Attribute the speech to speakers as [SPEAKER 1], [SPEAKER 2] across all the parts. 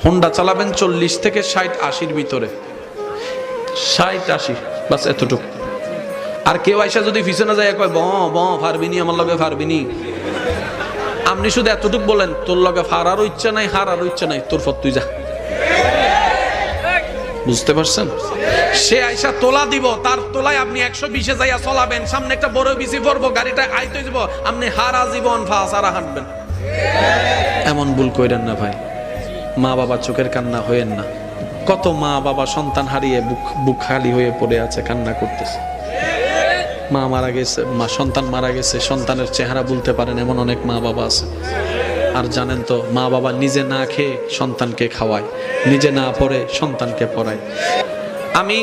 [SPEAKER 1] Honda চালাবেন 40 থেকে 60-80-র ভিতরে, 60-80 বাস এতটুকু। আর কেউ আইসা যদি পিছনে যায় কয় ব ব পারবিনি, আমার লগে পারবিনি, আপনি শুধু এতটুকু বলেন তোর লগে ফারারও ইচ্ছা নাই, হারারও ইচ্ছা নাই, তোর ফত তুই যা। বুঝতে পারছেন? সে আইসা তোলা দিব, তার তোলায় আপনি 120-এ যাইয়া চলাবেন, সামনে একটা বড় বিসি পড়বো, গাড়িটা আইতে যাব, আপনি হারা জীবন ফাসারা হাঁটবেন। এমন ভুল কইরেন না ভাই, মা বাবা চোখের কান্না হয়েন না। কত মা বাবা সন্তান হারিয়ে বুক খালি হয়ে পড়ে আছে, কান্না করতেছে। মা মারা গেছে, সন্তান মারা গেছে, সন্তানের চেহারা বলতে পারেন এমন অনেক মা বাবা আছে। আর জানেন তো, মা বাবা নিজে না খেয়ে সন্তানকে খাওয়ায়, নিজে না পড়ে সন্তানকে পড়ায়। আমি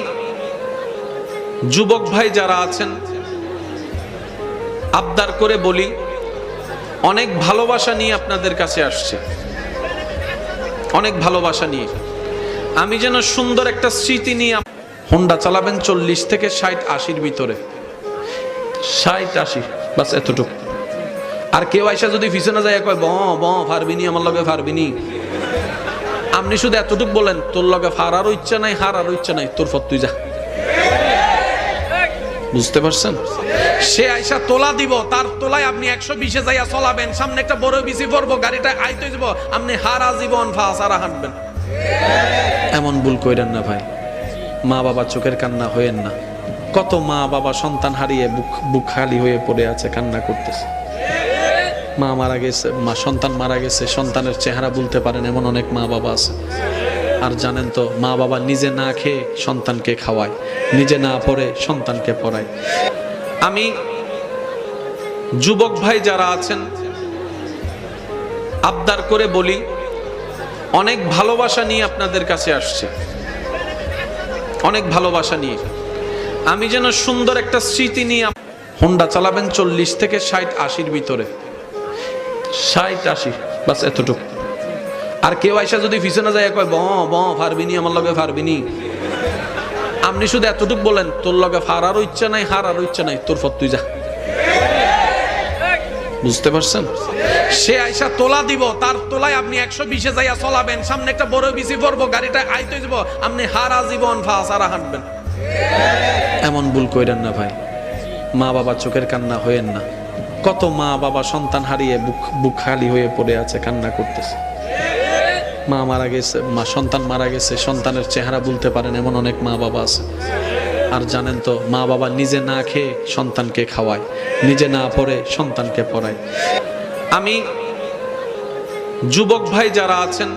[SPEAKER 1] যুবক ভাই যারা আছেন, আবদার করে বলি, অনেক ভালোবাসা নিয়ে আপনাদের কাছে আসছে, অনেক ভালোবাসা নিয়ে। আমি যেন সুন্দর একটা স্মৃতি নিয়ে। হোন্ডা চালাবেন 40 থেকে 60-80-র ভিতরে, 60-80 বাস এতটুকু। আর কেউ আইসা যদি পিছনে যায় কয় ব ব পারবিনি, আমার লগে পারবিনি, আপনি শুধু এতটুকু বলেন তোর লগে ফারারও ইচ্ছা নাই, হারারও ইচ্ছা নাই, তোর ফত তুই যা। বুঝতে পারছেন? সে আইসা তোলা দিব, তার তোলায় আপনি 120-এ যাইয়া চলাবেন, সামনে একটা বড় বিসি পড়বো, গাড়িটা আইতে যাব, আপনি হারা জীবন ফাসারা হাঁটবেন। এমন ভুল কইরেন না ভাই, মা বাবা চোখের কান্না হয়েন না। কত মা বাবা সন্তান হারিয়ে বুক খালি হয়ে পড়ে আছে, কান্না করতেছে। মা মারা গেছে, সন্তান মারা গেছে, সন্তানের চেহারা বলতে পারেন এমন অনেক মা বাবা আছে। আর জানেন তো, মা বাবা নিজে না খেয়ে সন্তানকে খাওয়ায়, নিজে না পড়ে সন্তানকে পড়ায়। আমি যুবক ভাই যারা আছেন, আবদার করে বলি, অনেক ভালোবাসা নিয়ে আপনাদের কাছে আসছে, অনেক ভালোবাসা নিয়ে। আমি যেন সুন্দর একটা স্মৃতি নিয়ে। হোন্ডা চালাবেন 40 থেকে 60-80-র ভিতরে, 60-80 বাস এতটুকু। আর কেউ আইসা যদি পিছনে যায় কয় ব ব পারবিনি, আমার লগে পারবিনি, আপনি শুধু এতটুকু বলেন তোর লগে ফারারও ইচ্ছা নাই, হারারও ইচ্ছা নাই, তোর ফত তুই যা। বুঝতে পারছেন? সে আইসা তোলা দিব, তার তোলায় আপনি 120-এ যাইয়া চলাবেন, সামনে একটা বড় বিসি পড়বো, গাড়িটা আইতে যাব, আপনি হারা জীবন ফাসারা হাঁটবেন। এমন ভুল কইরেন না ভাই, মা বাবা চোখের কান্না হয়েন না। কত মা বাবা সন্তান হারিয়ে বুক খালি হয়ে পড়ে আছে, কান্না করতেছে। মা মারা গেছে, সন্তান মারা গেছে, সন্তানের চেহারা বলতে পারেন এমন অনেক মা বাবা আছে। আর জানেন তো, মা বাবা নিজে না খেয়ে সন্তানকে খাওয়ায়, নিজে না পড়ে সন্তানকে পড়ায়। আমি যুবক ভাই যারা আছেন,